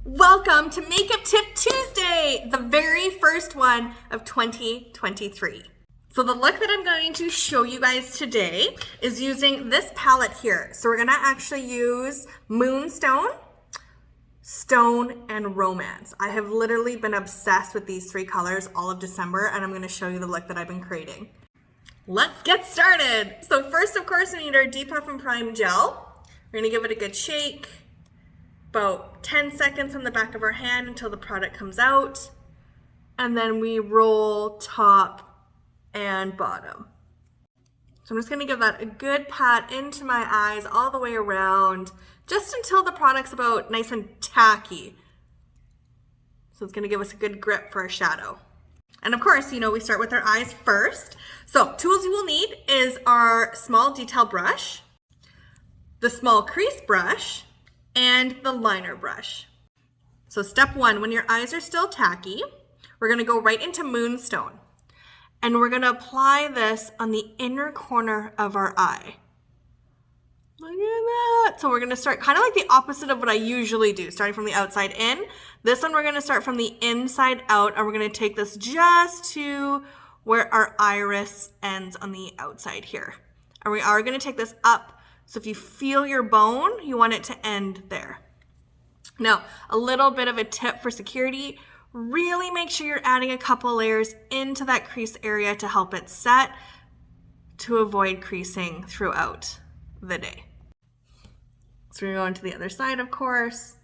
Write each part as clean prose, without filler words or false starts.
Welcome to Makeup Tip Tuesday, the very first one of 2023. So the look that I'm going to show you guys today is using this palette here. So we're gonna actually use Moonstone, Stone, and Romance. I have literally been obsessed with these three colors all of December, and I'm gonna show you the look that I've been creating. Let's get started. So first, of course, we need our Depuff and Prime gel. We're gonna give it a good shake. About 10 seconds on the back of our hand until the product comes out. And then we roll top and bottom. So I'm just gonna give that a good pat into my eyes all the way around, just until the product's about nice and tacky. So it's gonna give us a good grip for our shadow. And of course, you know, we start with our eyes first. So tools you will need is our small detail brush, the small crease brush, and the liner brush. So step one, when your eyes are still tacky, we're gonna go right into Moonstone. And we're gonna apply this on the inner corner of our eye. Look at that. So we're gonna start kind of like the opposite of what I usually do, starting from the outside in. This one we're gonna start from the inside out, and we're gonna take this just to where our iris ends on the outside here. And we are gonna take this up. So if you feel your bone, you want it to end there. Now, a little bit of a tip for security, really make sure you're adding a couple layers into that crease area to help it set, to avoid creasing throughout the day. So we're going to the other side, of course.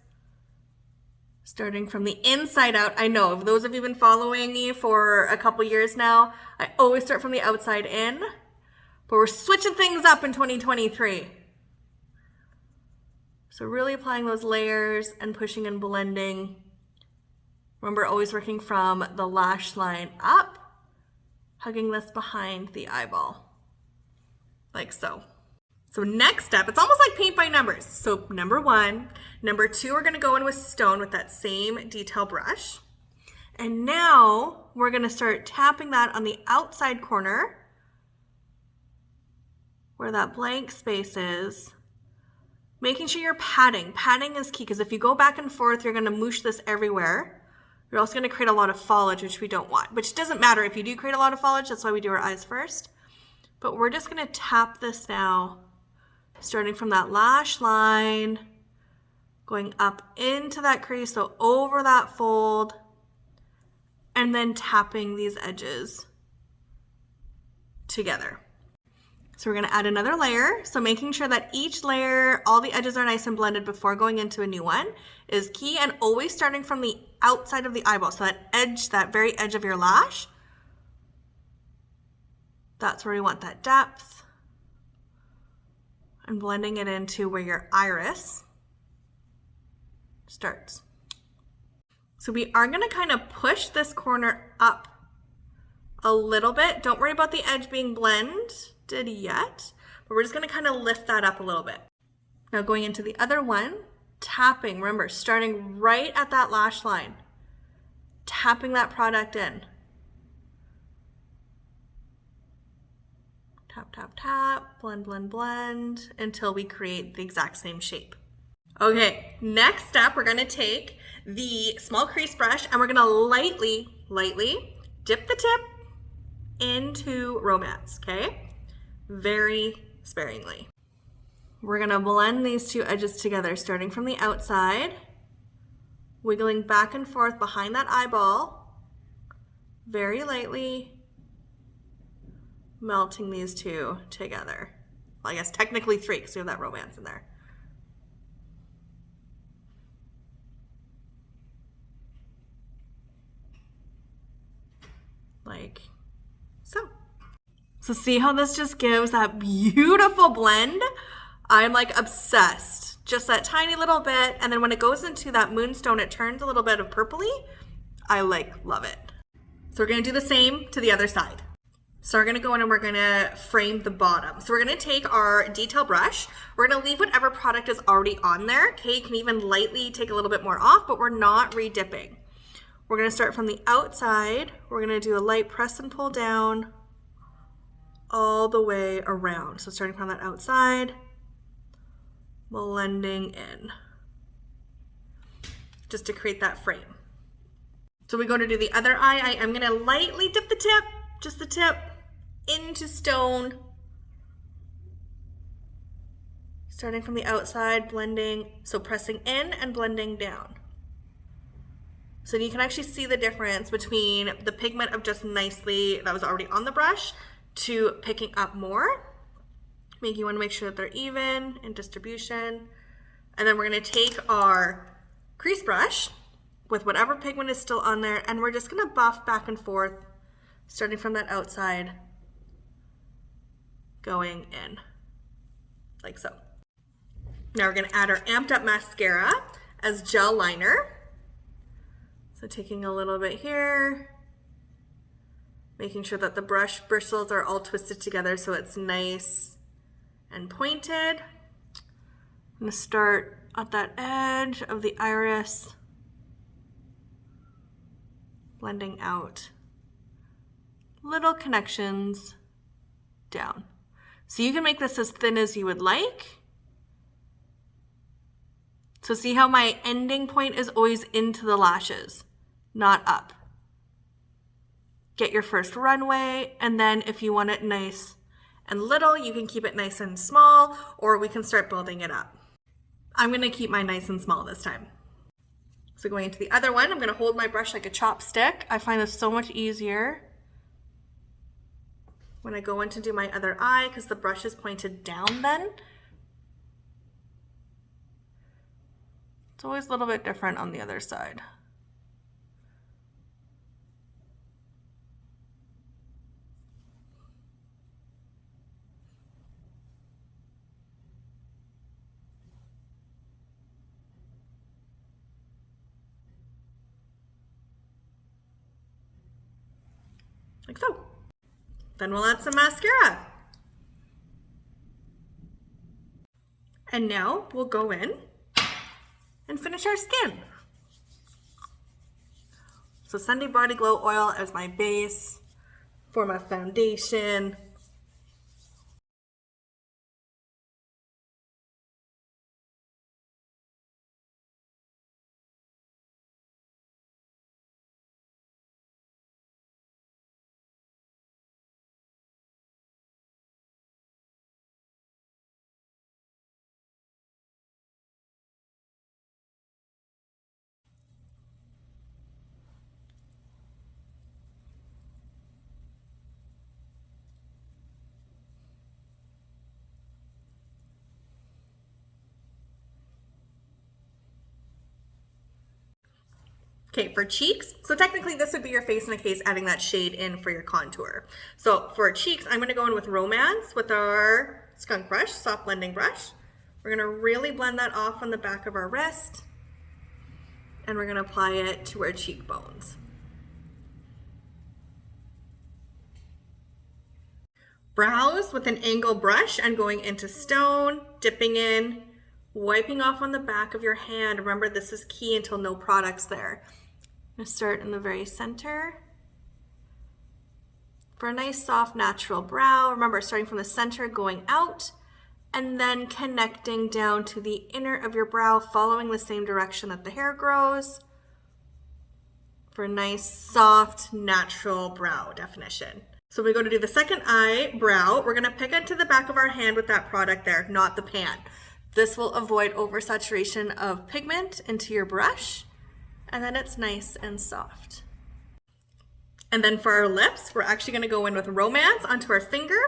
Starting from the inside out. I know, if those of you have been following me for a couple years now, I always start from the outside in. But we're switching things up in 2023. So really applying those layers and pushing and blending. Remember, always working from the lash line up, hugging this behind the eyeball, like so. So next step, it's almost like paint by numbers. So number one, number two, we're gonna go in with Stone with that same detail brush. And now we're gonna start tapping that on the outside corner where that blank space is, making sure you're patting. Patting is key, because if you go back and forth, you're gonna moosh this everywhere. You're also gonna create a lot of foliage, which we don't want, which doesn't matter if you do create a lot of foliage, that's why we do our eyes first. But we're just gonna tap this now, starting from that lash line, going up into that crease, so over that fold, and then tapping these edges together. So we're gonna add another layer. So making sure that each layer, all the edges are nice and blended before going into a new one is key, and always starting from the outside of the eyeball. So that edge, that very edge of your lash, that's where we want that depth. And blending it into where your iris starts. So we are gonna kind of push this corner up a little bit. Don't worry about the edge being blended yet, but we're just gonna kind of lift that up a little bit. Now going into the other one, tapping, remember, starting right at that lash line, tapping that product in. Tap, tap, tap, blend, blend, blend, until we create the exact same shape. Okay, next step, we're gonna take the small crease brush and we're gonna lightly dip the tip into Romance, okay? Very sparingly. We're gonna blend these two edges together, starting from the outside, wiggling back and forth behind that eyeball, very lightly, melting these two together. Well, I guess technically three, because we have that Romance in there. Like so. So see how this just gives that beautiful blend? I'm like obsessed. Just that tiny little bit, and then when it goes into that Moonstone, it turns a little bit of purpley. I love it. So we're gonna do the same to the other side. So we're gonna go in and we're gonna frame the bottom. So we're gonna take our detail brush. We're gonna leave whatever product is already on there. Okay, you can even lightly take a little bit more off, but we're not re-dipping. We're gonna start from the outside. We're gonna do a light press and pull down all the way around. So starting from that outside, blending in. just to create that frame. So we go to do the other eye. I am gonna lightly dip the tip, just the tip, into stone. Starting from the outside, blending, so pressing in and blending down. So you can actually see the difference between the pigment of just nicely, that was already on the brush, to picking up more. You want to make sure that they're even in distribution. And then we're going to take our crease brush with whatever pigment is still on there, and we're just going to buff back and forth, starting from that outside, going in, like so. Now we're going to add our amped up mascara as gel liner. So taking a little bit here, making sure that the brush bristles are all twisted together so it's nice and pointed. I'm going to start at that edge of the iris, blending out little connections down. So you can make this as thin as you would like. So see how my ending point is always into the lashes, not up. Get your first runway, and then if you want it nice and little, you can keep it nice and small, or we can start building it up. I'm gonna keep mine nice and small this time. So going into the other one, I'm gonna hold my brush like a chopstick. I find this so much easier when I go in to do my other eye because the brush is pointed down then. It's always a little bit different on the other side. Like so. Then we'll add some mascara. And now we'll go in and finish our skin. So Sunday Body Glow Oil as my base for my foundation. Okay, for cheeks, so technically this would be your face in a case, adding that shade in for your contour. So for cheeks, I'm gonna go in with Romance with our skunk brush, soft blending brush. We're gonna really blend that off on the back of our wrist, and we're gonna apply it to our cheekbones. Brows with an angle brush and going into stone, dipping in, wiping off on the back of your hand. Remember, this is key until no product's there. I'm gonna start in the very center. For a nice, soft, natural brow, remember, starting from the center, going out, and then connecting down to the inner of your brow, following the same direction that the hair grows. For a nice, soft, natural brow definition. So we go to do the second eye brow. We're gonna pick into the back of our hand with that product there, not the pan. This will avoid oversaturation of pigment into your brush, and then it's nice and soft. And then for our lips, we're actually gonna go in with Romance onto our finger,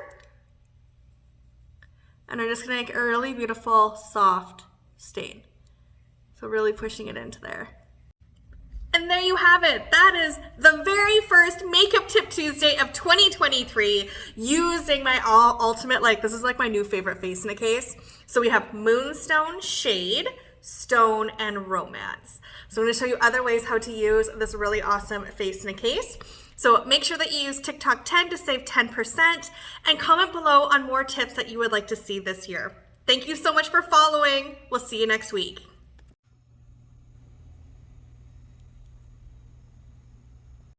and we're just gonna make a really beautiful, soft stain. So really pushing it into there. And there you have it. That is the very first Makeup Tip Tuesday of 2023 using my ultimate, this is like my new favorite face in a case. So we have Moonstone, Shade, Stone, and Romance. So I'm gonna show you other ways how to use this really awesome face in a case. So make sure that you use TikTok 10 to save 10% and comment below on more tips that you would like to see this year. Thank you so much for following. We'll see you next week.